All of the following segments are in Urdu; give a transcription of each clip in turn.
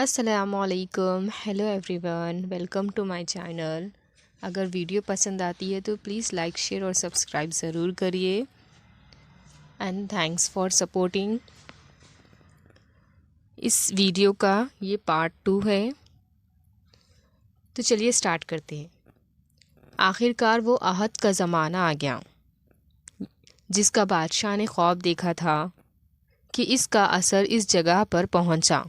السلام علیکم، hello everyone, welcome to my channel. اگر ویڈیو پسند آتی ہے تو پلیز لائک، شیئر اور سبسکرائب ضرور کریے، اینڈ تھینکس فار سپورٹنگ۔ اس ویڈیو کا یہ پارٹ 2 ہے، تو چلیے سٹارٹ کرتے ہیں۔ آخر کار وہ عہد کا زمانہ آ گیا جس کا بادشاہ نے خواب دیکھا تھا کہ اس کا اثر اس جگہ پر پہنچا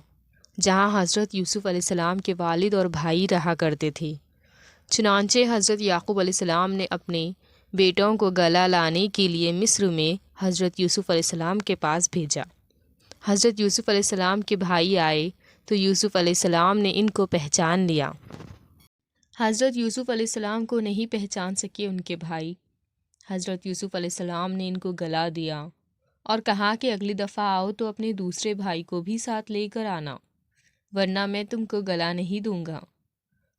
جہاں حضرت یوسف علیہ السلام کے والد اور بھائی رہا کرتے تھے۔ چنانچہ حضرت یعقوب علیہ السلام نے اپنے بیٹوں کو گلہ لانے کے لیے مصر میں حضرت یوسف علیہ السلام کے پاس بھیجا۔ حضرت یوسف علیہ السلام کے بھائی آئے تو یوسف علیہ السلام نے ان کو پہچان لیا۔ حضرت یوسف علیہ السلام کو نہیں پہچان سکے ان کے بھائی۔ حضرت یوسف علیہ السلام نے ان کو گلا دیا اور کہا کہ اگلی دفعہ آؤ تو اپنے دوسرے بھائی کو بھی ساتھ لے کر آنا، ورنہ میں تم کو گلا نہیں دوں گا۔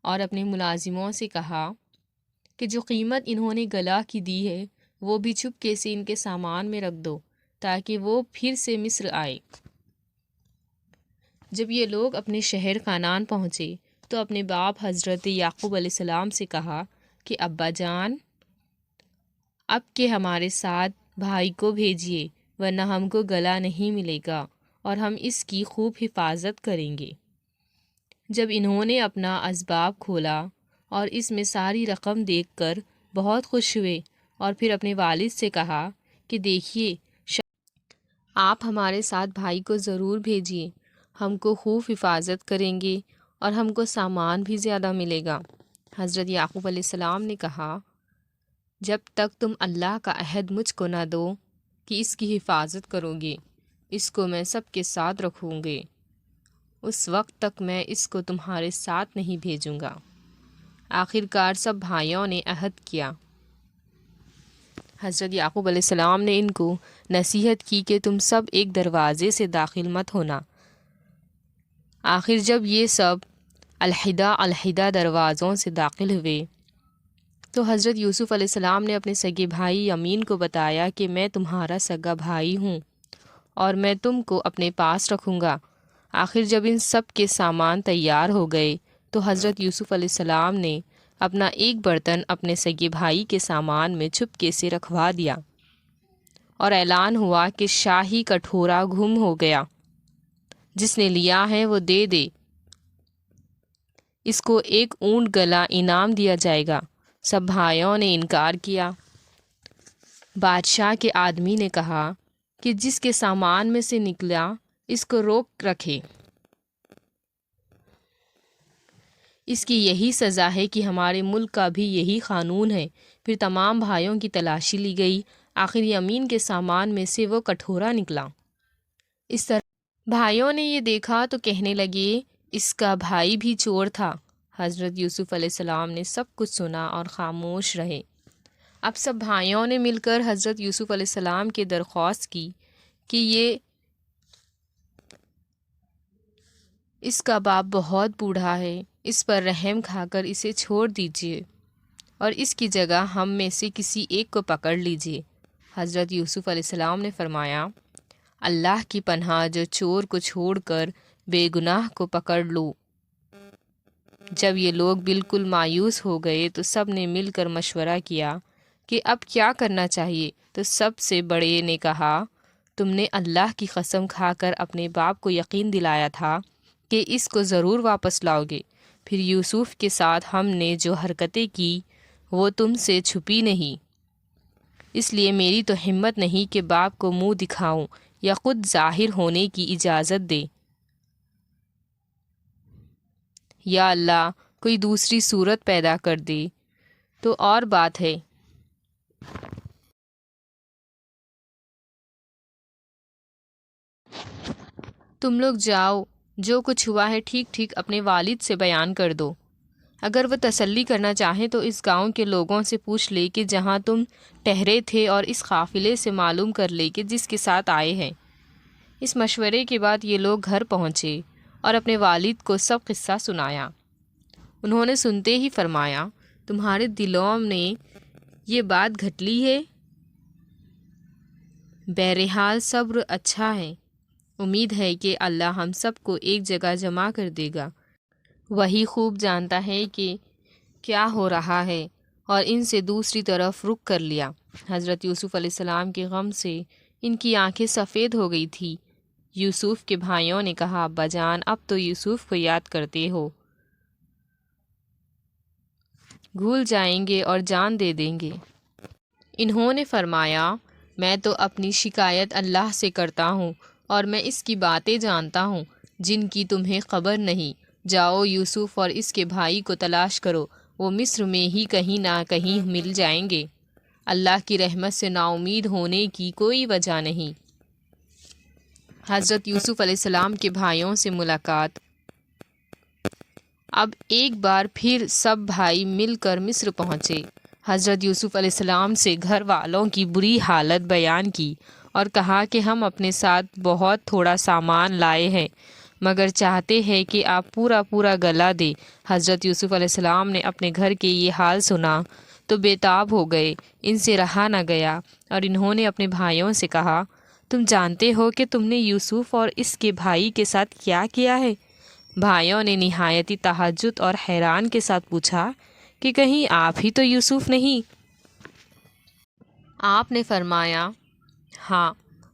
اور اپنے ملازموں سے کہا کہ جو قیمت انہوں نے گلا کی دی ہے وہ بھی چپکے سے ان کے سامان میں رکھ دو تاکہ وہ پھر سے مصر آئے۔ جب یہ لوگ اپنے شہر کنعان پہنچے تو اپنے باپ حضرت یعقوب علیہ السلام سے کہا کہ ابا جان، اب کہ ہمارے ساتھ بھائی کو بھیجیے، ورنہ ہم کو گلا نہیں ملے گا اور ہم اس کی خوب حفاظت کریں گے۔ جب انہوں نے اپنا اسباب کھولا اور اس میں ساری رقم دیکھ کر بہت خوش ہوئے اور پھر اپنے والد سے کہا کہ دیکھیے، آپ ہمارے ساتھ بھائی کو ضرور بھیجیے، ہم کو خوب حفاظت کریں گے اور ہم کو سامان بھی زیادہ ملے گا۔ حضرت یعقوب علیہ السلام نے کہا، جب تک تم اللہ کا عہد مجھ کو نہ دو کہ اس کی حفاظت کرو گے، اس کو میں سب کے ساتھ رکھوں گے، اس وقت تک میں اس کو تمہارے ساتھ نہیں بھیجوں گا۔ آخر کار سب بھائیوں نے عہد کیا۔ حضرت یعقوب علیہ السلام نے ان کو نصیحت کی کہ تم سب ایک دروازے سے داخل مت ہونا۔ آخر جب یہ سب علیحدہ دروازوں سے داخل ہوئے تو حضرت یوسف علیہ السلام نے اپنے سگے بھائی یمین کو بتایا کہ میں تمہارا سگا بھائی ہوں اور میں تم کو اپنے پاس رکھوں گا۔ آخر جب ان سب کے سامان تیار ہو گئے تو حضرت یوسف علیہ السلام نے اپنا ایک برتن اپنے سگے بھائی کے سامان میں چپکے سے رکھوا دیا اور اعلان ہوا کہ شاہی کٹورا گم ہو گیا، جس نے لیا ہے وہ دے دے، اس کو ایک اونٹ گلا انعام دیا جائے گا۔ سب بھائیوں نے انکار کیا۔ بادشاہ کے آدمی نے کہا کہ جس کے سامان میں سے نکلا اس کو روک رکھے، اس کی یہی سزا ہے کہ ہمارے ملک کا بھی یہی قانون ہے۔ پھر تمام بھائیوں کی تلاشی لی گئی، آخر یمین کے سامان میں سے وہ کٹورا نکلا۔ اس طرح بھائیوں نے یہ دیکھا تو کہنے لگے، اس کا بھائی بھی چور تھا۔ حضرت یوسف علیہ السلام نے سب کچھ سنا اور خاموش رہے۔ اب سب بھائیوں نے مل کر حضرت یوسف علیہ السلام کی درخواست کی کہ اس کا باپ بہت بوڑھا ہے، اس پر رحم کھا کر اسے چھوڑ دیجیے اور اس کی جگہ ہم میں سے کسی ایک کو پکڑ لیجیے۔ حضرت یوسف علیہ السلام نے فرمایا، اللہ کی پناہ، جو چور کو چھوڑ کر بے گناہ کو پکڑ لو۔ جب یہ لوگ بالکل مایوس ہو گئے تو سب نے مل کر مشورہ کیا کہ اب کیا کرنا چاہیے، تو سب سے بڑے نے کہا، تم نے اللہ کی قسم کھا کر اپنے باپ کو یقین دلایا تھا کہ اس کو ضرور واپس لاؤ گے، پھر یوسف کے ساتھ ہم نے جو حرکتیں کی وہ تم سے چھپی نہیں، اس لیے میری تو ہمت نہیں کہ باپ کو منہ دکھاؤں یا خود ظاہر ہونے کی اجازت دے۔ یا اللہ کوئی دوسری صورت پیدا کر دے تو اور بات ہے۔ تم لوگ جاؤ، جو کچھ ہوا ہے ٹھیک ٹھیک اپنے والد سے بیان کر دو۔ اگر وہ تسلی کرنا چاہیں تو اس گاؤں کے لوگوں سے پوچھ لے کہ جہاں تم ٹھہرے تھے، اور اس قافلے سے معلوم کر لے کہ جس کے ساتھ آئے ہیں۔ اس مشورے کے بعد یہ لوگ گھر پہنچے اور اپنے والد کو سب قصہ سنایا۔ انہوں نے سنتے ہی فرمایا، تمہارے دلوں نے یہ بات گھٹ لی ہے، بہرحال صبر اچھا ہے، امید ہے کہ اللہ ہم سب کو ایک جگہ جمع کر دے گا۔ وہی خوب جانتا ہے کہ کیا ہو رہا ہے، اور ان سے دوسری طرف رخ کر لیا۔ حضرت یوسف علیہ السلام کے غم سے ان کی آنکھیں سفید ہو گئی تھی۔ یوسف کے بھائیوں نے کہا، ابا جان اب تو یوسف کو یاد کرتے ہو، بھول جائیں گے اور جان دے دیں گے۔ انہوں نے فرمایا، میں تو اپنی شکایت اللہ سے کرتا ہوں، اور میں اس کی باتیں جانتا ہوں جن کی تمہیں خبر نہیں۔ جاؤ یوسف اور اس کے بھائی کو تلاش کرو، وہ مصر میں ہی کہیں نہ کہیں مل جائیں گے۔ اللہ کی رحمت سے نا امید ہونے کی کوئی وجہ نہیں۔ حضرت یوسف علیہ السلام کے بھائیوں سے ملاقات۔ اب ایک بار پھر سب بھائی مل کر مصر پہنچے۔ حضرت یوسف علیہ السلام سے گھر والوں کی بری حالت بیان کی اور کہا کہ ہم اپنے ساتھ بہت تھوڑا سامان لائے ہیں، مگر چاہتے ہیں کہ آپ پورا گلا دیں۔ حضرت یوسف علیہ السلام نے اپنے گھر کے یہ حال سنا تو بے تاب ہو گئے، ان سے رہا نہ گیا، اور انہوں نے اپنے بھائیوں سے کہا، تم جانتے ہو کہ تم نے یوسف اور اس کے بھائی کے ساتھ کیا کیا ہے؟ بھائیوں نے نہایتی تعجب اور حیران کے ساتھ پوچھا کہ کہیں آپ ہی تو یوسف نہیں؟ آپ نے فرمایا،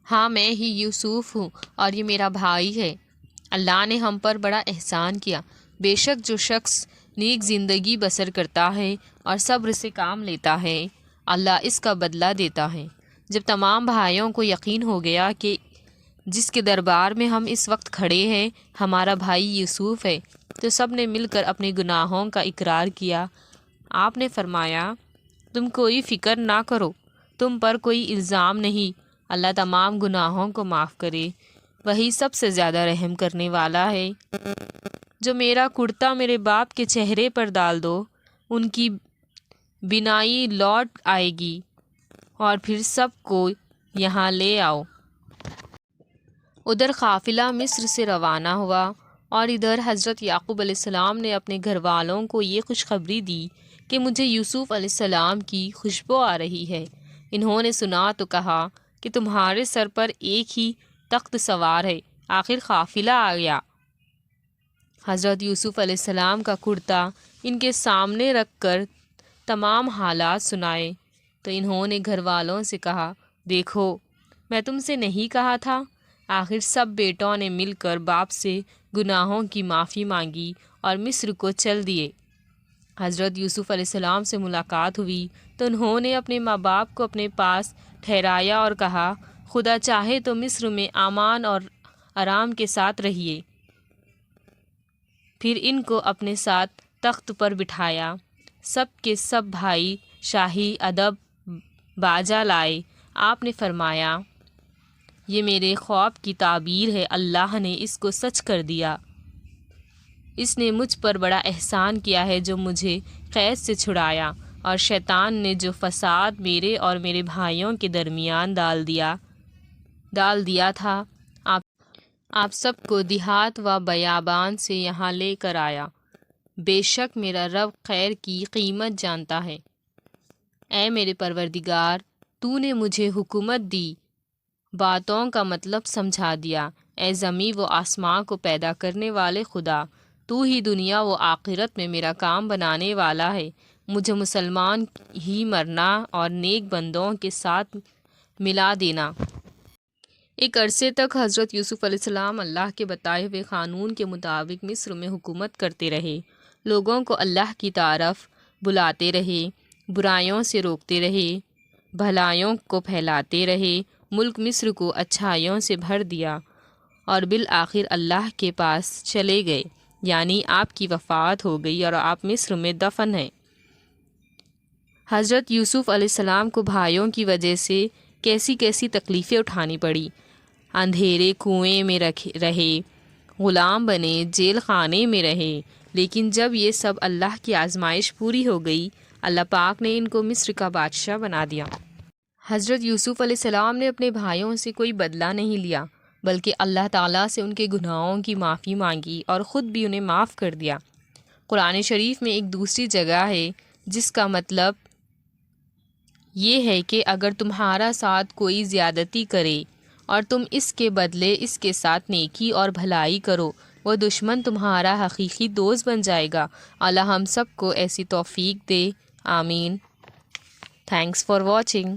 ہاں میں ہی یوسف ہوں، اور یہ میرا بھائی ہے۔ اللہ نے ہم پر بڑا احسان کیا۔ بے شک جو شخص نیک زندگی بسر کرتا ہے اور صبر سے کام لیتا ہے، اللہ اس کا بدلہ دیتا ہے۔ جب تمام بھائیوں کو یقین ہو گیا کہ جس کے دربار میں ہم اس وقت کھڑے ہیں ہمارا بھائی یوسف ہے، تو سب نے مل کر اپنے گناہوں کا اقرار کیا۔ آپ نے فرمایا، تم کوئی فکر نہ کرو، تم پر کوئی الزام نہیں، اللہ تمام گناہوں کو معاف کرے، وہی سب سے زیادہ رحم کرنے والا ہے۔ جو میرا کرتا میرے باپ کے چہرے پر ڈال دو، ان کی بینائی لوٹ آئے گی، اور پھر سب کو یہاں لے آؤ۔ ادھر قافلہ مصر سے روانہ ہوا، اور ادھر حضرت یعقوب علیہ السلام نے اپنے گھر والوں کو یہ خوشخبری دی کہ مجھے یوسف علیہ السلام کی خوشبو آ رہی ہے۔ انہوں نے سنا تو کہا کہ تمہارے سر پر ایک ہی تخت سوار ہے، آخر قافلہ آ گیا۔ حضرت یوسف علیہ السلام کا کرتا ان کے سامنے رکھ کر تمام حالات سنائے تو انہوں نے گھر والوں سے کہا، دیکھو میں تم سے نہیں کہا تھا؟ آخر سب بیٹوں نے مل کر باپ سے گناہوں کی معافی مانگی اور مصر کو چل دیے۔ حضرت یوسف علیہ السلام سے ملاقات ہوئی تو انہوں نے اپنے ماں باپ کو اپنے پاس ٹھہرایا اور کہا، خدا چاہے تو مصر میں امان اور آرام کے ساتھ رہیے۔ پھر ان کو اپنے ساتھ تخت پر بٹھایا۔ سب کے سب بھائی شاہی ادب باجا لائے۔ آپ نے فرمایا، یہ میرے خواب کی تعبیر ہے، اللہ نے اس کو سچ کر دیا۔ اس نے مجھ پر بڑا احسان کیا ہے جو مجھے قید سے چھڑایا، اور شیطان نے جو فساد میرے اور میرے بھائیوں کے درمیان ڈال دیا تھا، آپ سب کو دیہات و بیابان سے یہاں لے کر آیا۔ بے شک میرا رب خیر کی قیمت جانتا ہے۔ اے میرے پروردگار، تو نے مجھے حکومت دی، باتوں کا مطلب سمجھا دیا۔ اے زمین و آسمان کو پیدا کرنے والے خدا، تو ہی دنیا و آخرت میں میرا کام بنانے والا ہے۔ مجھے مسلمان ہی مرنا اور نیک بندوں کے ساتھ ملا دینا۔ ایک عرصے تک حضرت یوسف علیہ السلام اللہ کے بتائے ہوئے قانون کے مطابق مصر میں حکومت کرتے رہے، لوگوں کو اللہ کی طرف بلاتے رہے، برائیوں سے روکتے رہے، بھلائیوں کو پھیلاتے رہے، ملک مصر کو اچھائیوں سے بھر دیا، اور بالآخر اللہ کے پاس چلے گئے، یعنی آپ کی وفات ہو گئی اور آپ مصر میں دفن ہیں۔ حضرت یوسف علیہ السلام کو بھائیوں کی وجہ سے کیسی کیسی تکلیفیں اٹھانی پڑی۔ اندھیرے کنویں میں رہے، غلام بنے، جیل خانے میں رہے، لیکن جب یہ سب اللہ کی آزمائش پوری ہو گئی، اللہ پاک نے ان کو مصر کا بادشاہ بنا دیا۔ حضرت یوسف علیہ السلام نے اپنے بھائیوں سے کوئی بدلہ نہیں لیا، بلکہ اللہ تعالیٰ سے ان کے گناہوں کی معافی مانگی اور خود بھی انہیں معاف کر دیا۔ قرآن شریف میں ایک دوسری جگہ ہے جس کا مطلب یہ ہے کہ اگر تمہارا ساتھ کوئی زیادتی کرے اور تم اس کے بدلے اس کے ساتھ نیکی اور بھلائی کرو، وہ دشمن تمہارا حقیقی دوست بن جائے گا۔ اللہ ہم سب کو ایسی توفیق دے، آمین۔ Thanks for watching.